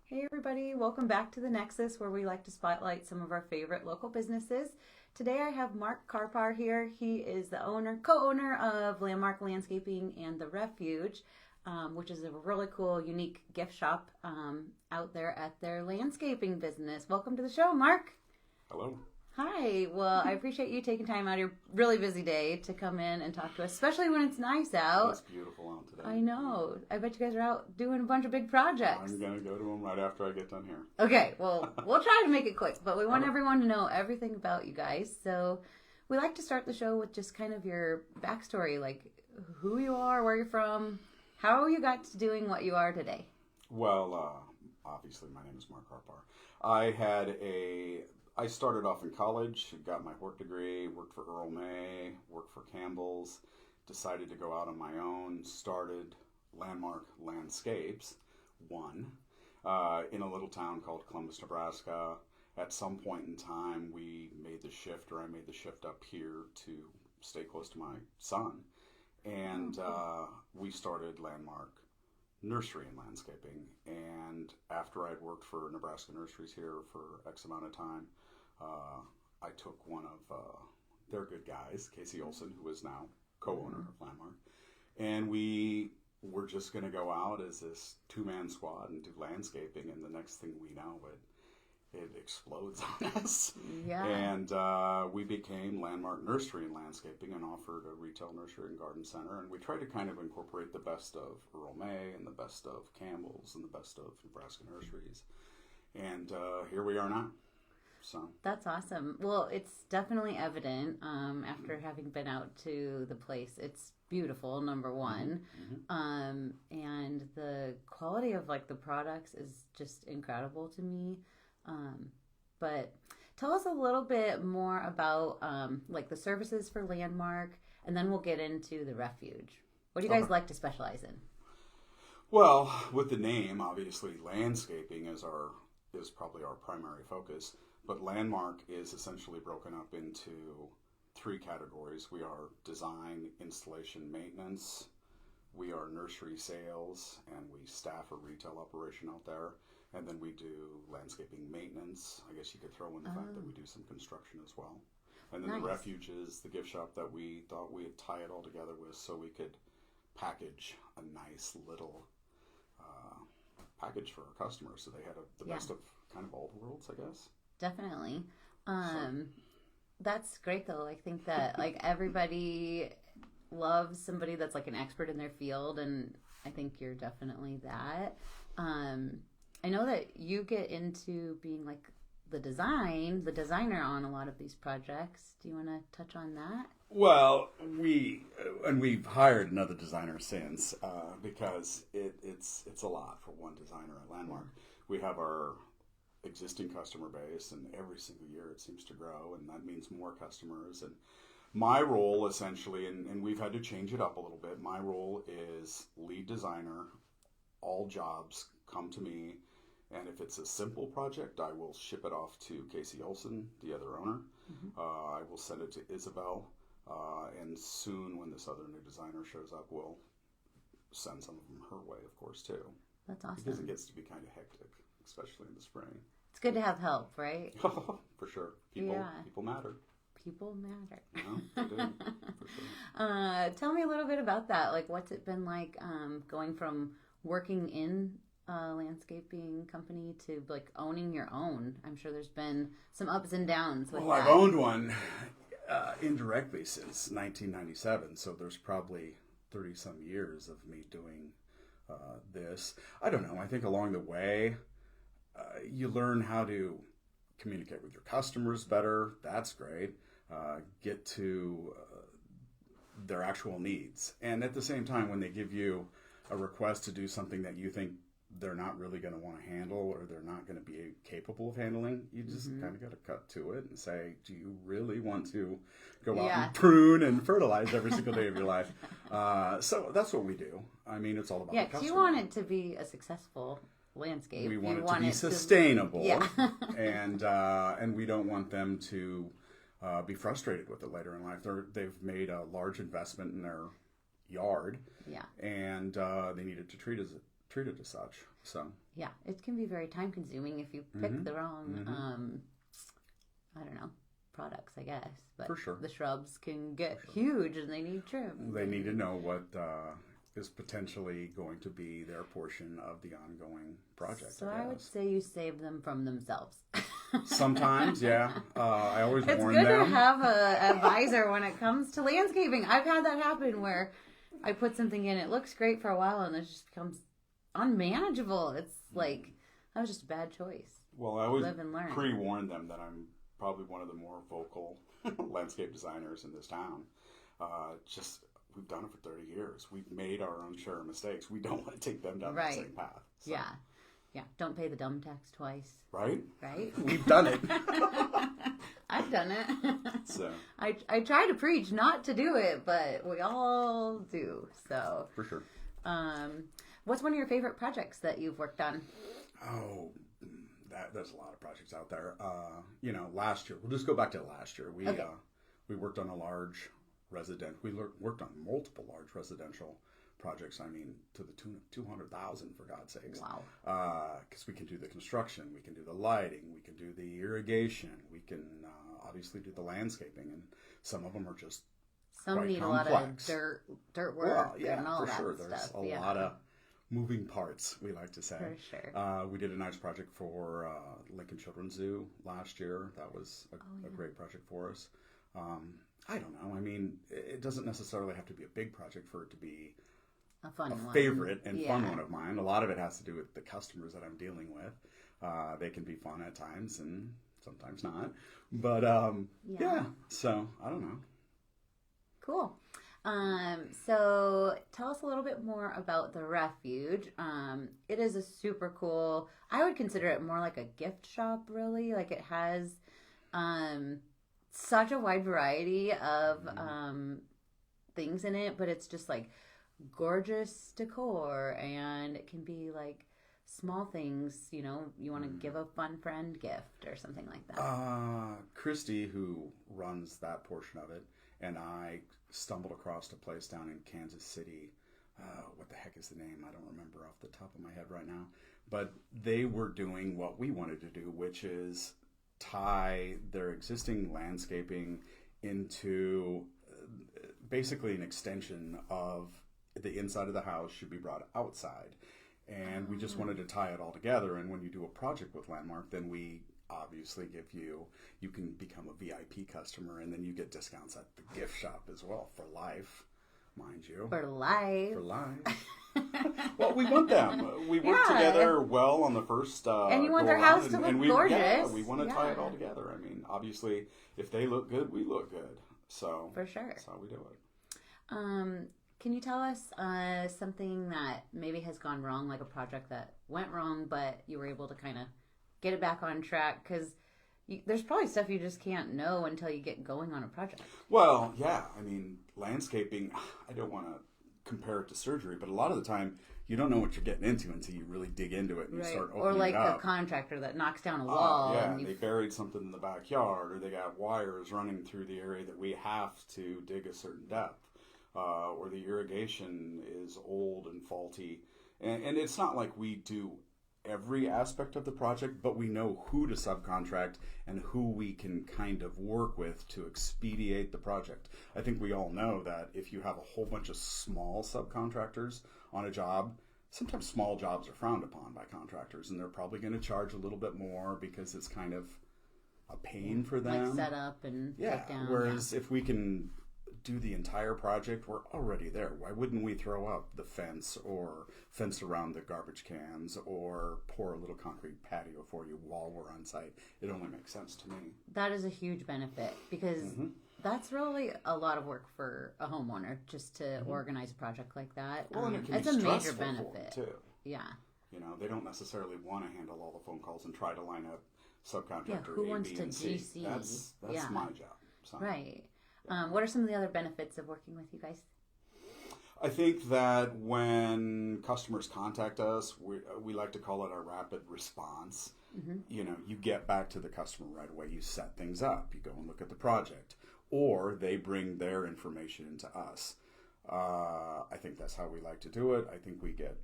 Hey everybody, welcome back to the Nexus where we like to spotlight some of our favorite local businesses. Today I have Mark Charipar here. He is the co-owner of Landmark Landscaping and The Refuge, which is a really cool, unique gift shop out there at their landscaping business. Welcome to the show, Mark. Hello. Hi. Well, I appreciate you taking time out of your really busy day to come in and talk to us, especially when it's nice out. It's beautiful out today. I know. I bet you guys are out doing a bunch of big projects. I'm going to go to them right after I get done here. Okay, well, we'll try to make it quick, but we want everyone to know everything about you guys. So we like to start the show with just kind of your backstory, like who you are, where you're from, how you got to doing what you are today. Well, obviously my name is Mark Charipar. I started off in college, got my work degree, worked for Earl May, worked for Campbell's, decided to go out on my own, started Landmark Landscapes, in a little town called Columbus, Nebraska. At some point in time, I made the shift up here to stay close to my son. And we started Landmark Nursery and Landscaping. And after I'd worked for Nebraska Nurseries here for X amount of time, I took one of their good guys, Casey Olson, who is now co-owner of Landmark, and we were just going to go out as this two-man squad and do landscaping, and the next thing we know, it explodes on us. Yeah. And we became Landmark Nursery and Landscaping and offered a retail nursery and garden center, and we tried to kind of incorporate the best of Earl May and the best of Campbell's and the best of Nebraska Nurseries, and here we are now. So that's awesome. Well, it's definitely evident after having been out to the place. It's beautiful, number one. And the quality of like the products is just incredible to me. But tell us a little bit more about like the services for Landmark, and then we'll get into the Refuge. What do you guys like to specialize in? Well, with the name, obviously landscaping is probably our primary focus. But Landmark is essentially broken up into three categories. We are design, installation, maintenance. We are nursery sales, and we staff a retail operation out there. And then we do landscaping maintenance. I guess you could throw in the fact that we do some construction as well. And then Nice. The Refuge is the gift shop that we thought we'd tie it all together with so we could package a nice little package for our customers. So they had the best of kind of all the worlds, I guess. Definitely. That's great though. I think that like everybody loves somebody that's like an expert in their field, and I think you're definitely that. I know that you get into being like the designer on a lot of these projects. Do you want to touch on that? Well, we've hired another designer since because it's a lot for one designer at Landmark. We have our existing customer base, and every single year it seems to grow, and that means more customers. And my role essentially, and we've had to change it up a little bit, my role is lead designer. All jobs come to me, and if it's a simple project, I will ship it off to Casey Olson, the other owner. I will send it to Isabel, and soon when this other new designer shows up, we'll send some of them her way, of course, too. That's awesome. Because it gets to be kind of hectic, especially in the spring. It's good to have help, right? For sure. People matter. People matter. No, they do. For sure. Tell me a little bit about that. Like, what's it been like going from working in a landscaping company to like owning your own? I'm sure there's been some ups and downs with that. I've owned one indirectly since 1997, so there's probably 30 some years of me doing this. I don't know. I think along the way, you learn how to communicate with your customers better. That's great. Get to their actual needs. And at the same time, when they give you a request to do something that you think they're not really going to want to handle or they're not going to be capable of handling, you just kind of got to cut to it and say, do you really want to go out and prune and fertilize every single day of your life? So that's what we do. I mean, it's all about the customer. You want it to be a successful landscape. We want it to be sustainable, and we don't want them to be frustrated with it later in life. They've made a large investment in their yard, and they needed to treat treated as such. So yeah, it can be very time consuming if you pick the wrong, I don't know, products, I guess. But for sure, the shrubs can get huge and they need trim. they need to know what is potentially going to be their portion of the ongoing project. So I would say you save them from themselves. Sometimes, yeah. I always warn them. It's good to have a advisor when it comes to landscaping. I've had that happen where I put something in, it looks great for a while, and it just becomes unmanageable. It's like, that was just a bad choice. Well, I always Live and learn. pre-warn them that I'm probably one of the more vocal landscape designers in this town. We've done it for 30 years. We've made our own share of mistakes. We don't want to take them down the same path. So. Yeah. Yeah. Don't pay the dumb tax twice. Right? Right? We've done it. I've done it. So I try to preach not to do it, but we all do. So for sure. What's one of your favorite projects that you've worked on? Oh, there's a lot of projects out there. Last year, we'll just go back to last year. We worked on a large worked on multiple large residential projects. I mean, to the tune of 200,000, for God's sakes. Wow. Because we can do the construction, we can do the lighting, we can do the irrigation, we can obviously do the landscaping, and some of them are just some quite need complex. A lot of dirt work and all that sure. stuff. There's a lot of moving parts, we like to say. For sure. We did a nice project for Lincoln Children's Zoo last year. That was a great project for us. I don't know. I mean, it doesn't necessarily have to be a big project for it to be a favorite and fun one of mine. A lot of it has to do with the customers that I'm dealing with. They can be fun at times and sometimes not. But so I don't know. Cool. So tell us a little bit more about the refuge. It is a super cool, I would consider it more like a gift shop, really. Like it has such a wide variety of things in it, but it's just like gorgeous decor, and it can be like small things, you want to give a fun friend gift or something like that. Christy, who runs that portion of it, and I stumbled across a place down in Kansas City. What the heck is the name? I don't remember off the top of my head right now. But they were doing what we wanted to do, which is tie their existing landscaping into basically an extension of the inside of the house should be brought outside. And we just wanted to tie it all together. And when you do a project with Landmark, then we obviously you can become a VIP customer, and then you get discounts at the gift shop as well for life, mind you. For life. Well, we want them. We work together well on the first and you want their house to look gorgeous. Yeah, we want to tie it all together. I mean, obviously, if they look good, we look good. So for sure. That's how we do it. Can you tell us something that maybe has gone wrong, like a project that went wrong, but you were able to kind of get it back on track? Because there's probably stuff you just can't know until you get going on a project. Well, yeah. I mean, landscaping, I don't want to compare it to surgery, but a lot of the time, you don't know what you're getting into until you really dig into it and you start opening it up. Or like a contractor that knocks down a wall. Yeah, they buried something in the backyard, or they got wires running through the area that we have to dig a certain depth. Or the irrigation is old and faulty. And it's not like we do every aspect of the project, but we know who to subcontract and who we can kind of work with to expedite the project. I think we all know that if you have a whole bunch of small subcontractors on a job, sometimes small jobs are frowned upon by contractors, and they're probably going to charge a little bit more because it's kind of a pain for them. Like set up and take down. Whereas if we can do the entire project, we're already there. Why wouldn't we throw up the fence or fence around the garbage cans or pour a little concrete patio for you while we're on site? It only makes sense to me. That is a huge benefit because that's really a lot of work for a homeowner just to organize a project like that. Well, and it can it's be a major stressful benefit for them too. Yeah. They don't necessarily want to handle all the phone calls and try to line up subcontractor who A, wants B, to and C. GC? That's my job. So. Right. What are some of the other benefits of working with you guys? I think that when customers contact us, we like to call it our rapid response. You get back to the customer right away. You set things up. You go and look at the project. Or they bring their information into us. I think that's how we like to do it. I think we get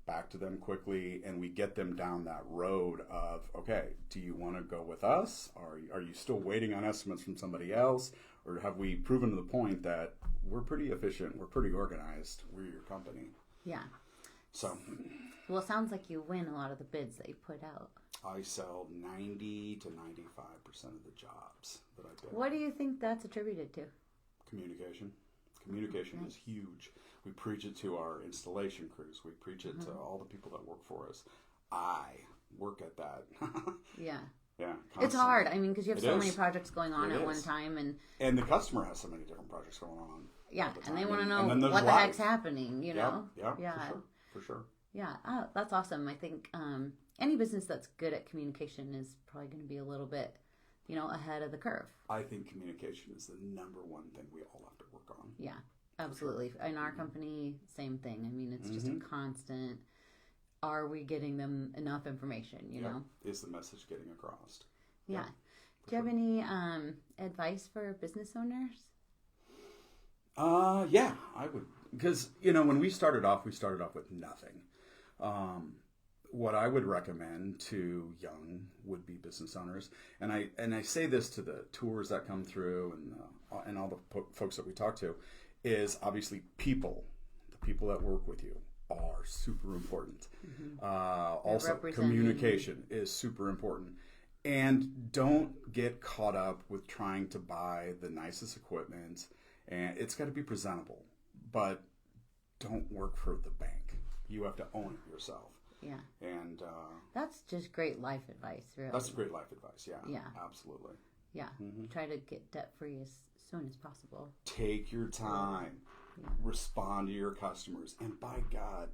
back to them quickly, and we get them down that road of, okay, do you want to go with us? Are you still waiting on estimates from somebody else? Or have we proven to the point that we're pretty efficient, we're pretty organized, we're your company? Yeah. So. Well, it sounds like you win a lot of the bids that you put out. I sell 90 to 95% of the jobs that I bid. What do you think that's attributed to? Communication. Communication is huge. We preach it to our installation crews. We preach it to all the people that work for us. I work at that. Yeah. Yeah. Constantly. It's hard. I mean, because you have so many projects going on at one time. And the customer has so many different projects going on. Yeah. And they want to know what the heck's happening, you know? Yeah. For sure. Yeah. Oh, that's awesome. I think any business that's good at communication is probably going to be a little bit, ahead of the curve. I think communication is the number one thing we all have to work on. Yeah, absolutely. Sure. In our company, same thing. I mean, it's just a constant, are we getting them enough information, you know? Is the message getting across? Yeah. Do you have any advice for business owners? Yeah, I would. Because, when we started off with nothing. What I would recommend to young would-be business owners, and I say this to the tours that come through and all the folks that we talk to, is obviously the people that work with you are super important. Also, communication is super important. And don't get caught up with trying to buy the nicest equipment, and it's got to be presentable, but don't work for the bank. You have to own it yourself. Yeah. And that's just great life advice, really. That's great life advice, yeah. Yeah. Absolutely. Yeah. Try to get debt free as soon as possible. Take your time. Yeah. Respond to your customers. And by God,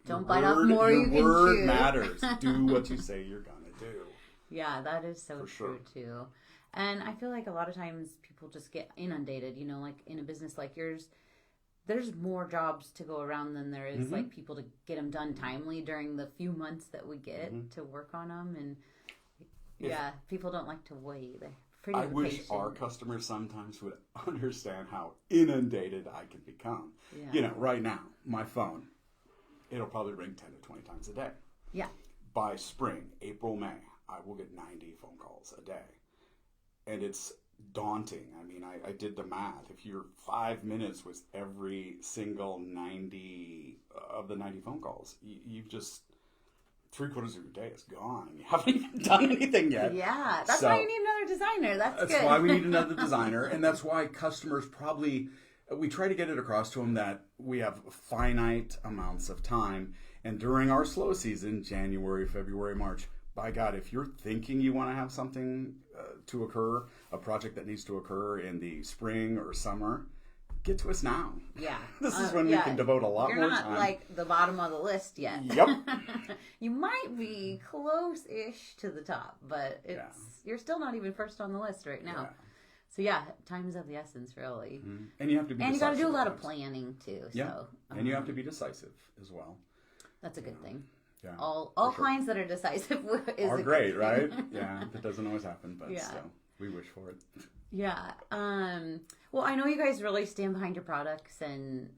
don't bite off more you can chew. Your word matters. Do what you say you're gonna do. Yeah, that is so true too. And I feel like a lot of times people just get inundated, like in a business like yours. There's more jobs to go around than there is like people to get them done timely during the few months that we get to work on them. And people don't like to wait. They're pretty wish our customers sometimes would understand how inundated I can become. Yeah. Right now, my phone, it'll probably ring 10 to 20 times a day. Yeah. By spring, April, May, I will get 90 phone calls a day. And it's daunting. I mean, I did the math. If your 5 minutes was every single 90 of the 90 phone calls, you've just 3/4 of your day is gone, and you haven't even done anything yet. Yeah, that's why you need another designer. That's good. Why we need another designer, and that's why customers we try to get it across to them that we have finite amounts of time, and during our slow season, January, February, March, by God, if you're thinking you want to have something to occur, a project that needs to occur in the spring or summer, get to us now. Yeah. This is when we can devote a lot more time. You're not like the bottom of the list yet. Yep. You might be close-ish to the top, but you're still not even first on the list right now. Yeah. So time is of the essence, really. Mm-hmm. And you have to be decisive. And you got to do a lot of planning, too. Yeah. So, and you have to be decisive as well. That's a good thing. Yeah, all clients that are decisive are great, right? Yeah, that doesn't always happen, but still, we wish for it. Yeah. Well, I know you guys really stand behind your products and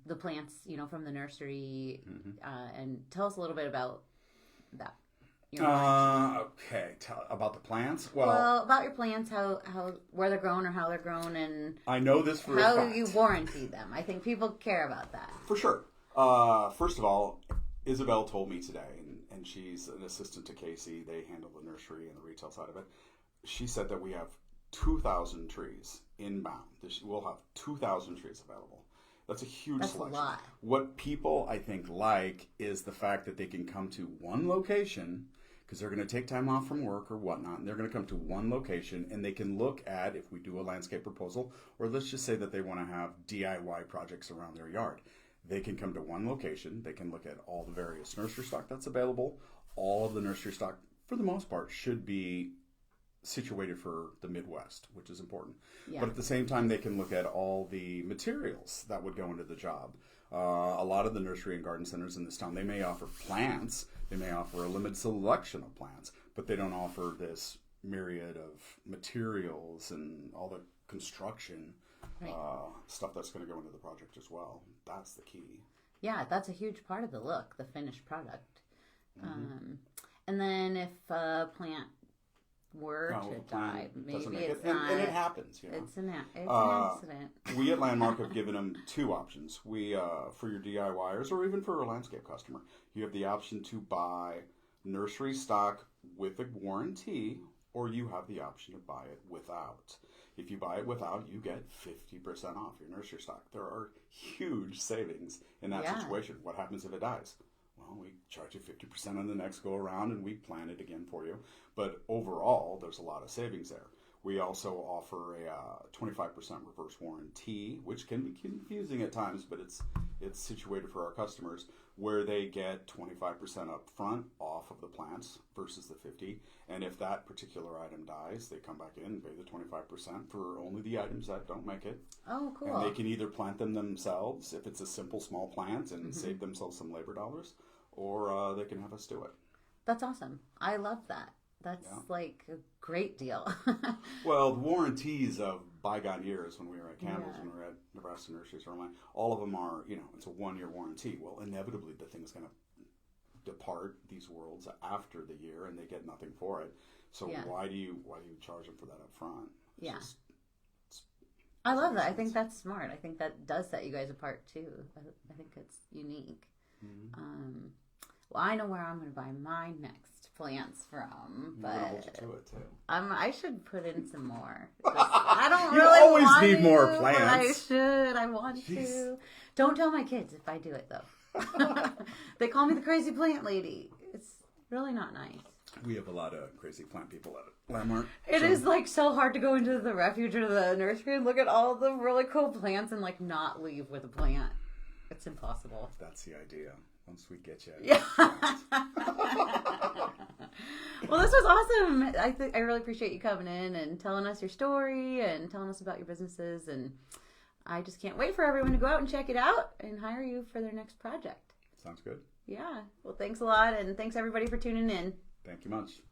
the plants, from the nursery. And tell us a little bit about that. Okay, about the plants. Well, about your plants, how where they're grown or how they're grown, and I know this for how a fact. You warranty them. I think people care about that. For sure. First of all, Isabel told me today, and she's an assistant to Casey. They handle the nursery and the retail side of it. She said that we have 2,000 trees inbound. We'll have 2,000 trees available. That's a huge selection. A lot. What people, I think, like is the fact that they can come to one location because they're going to take time off from work or whatnot, and they're going to come to one location, and they can look at, if we do a landscape proposal, or let's just say that they want to have DIY projects around their yard. They can come to one location. They can look at all the various nursery stock that's available. All of the nursery stock, for the most part, should be situated for the Midwest, which is important. Yeah. But at the same time, they can look at all the materials that would go into the job. A lot of the nursery and garden centers in this town, they may offer plants. They may offer a limited selection of plants, but they don't offer this myriad of materials and all the construction stuff that's going to go into the project as well. That's the key. Yeah, that's a huge part of the look, the finished product. And then if a plant were to die, maybe it's not. And it happens, you know. It's an accident. We at Landmark have given them two options. We, for your DIYers or even for a landscape customer, you have the option to buy nursery stock with a warranty, or you have the option to buy it without. If you buy it without, you get 50% off your nursery stock. There are huge savings in that situation. What happens if it dies? Well, we charge you 50% on the next go around and we plan it again for you. But overall, there's a lot of savings there. We also offer a 25% reverse warranty, which can be confusing at times, but it's situated for our customers, where they get 25% up front off of the plants versus the 50%. And if that particular item dies, they come back in and pay the 25% for only the items that don't make it. Oh, cool. And they can either plant them themselves if it's a simple small plant and save themselves some labor dollars, or they can have us do it. That's awesome. I love that. That's like a great deal. Well, the warranties of bygone years when we were at Campbell's, when we were at Nebraska Nurseries or Online, all of them are, it's a 1-year warranty. Well, inevitably the thing's going to depart these worlds after the year and they get nothing for it. So why do you charge them for that up front? I love that. I think that's smart. I think that does set you guys apart too. I think it's unique. Well, I know where I'm going to buy my next plants from, but hold you to it too. I should put in some more. I don't really always want need to, more but plants. I should. I want to. Don't tell my kids if I do it though. They call me the crazy plant lady. It's really not nice. We have a lot of crazy plant people at Landmark. It is like so hard to go into the refuge or the nursery and look at all the really cool plants and like not leave with a plant. It's impossible. That's the idea. Once we get you. Yeah. Well, this was awesome. I really appreciate you coming in and telling us your story and telling us about your businesses. And I just can't wait for everyone to go out and check it out and hire you for their next project. Sounds good. Yeah. Well, thanks a lot. And thanks everybody for tuning in. Thank you much.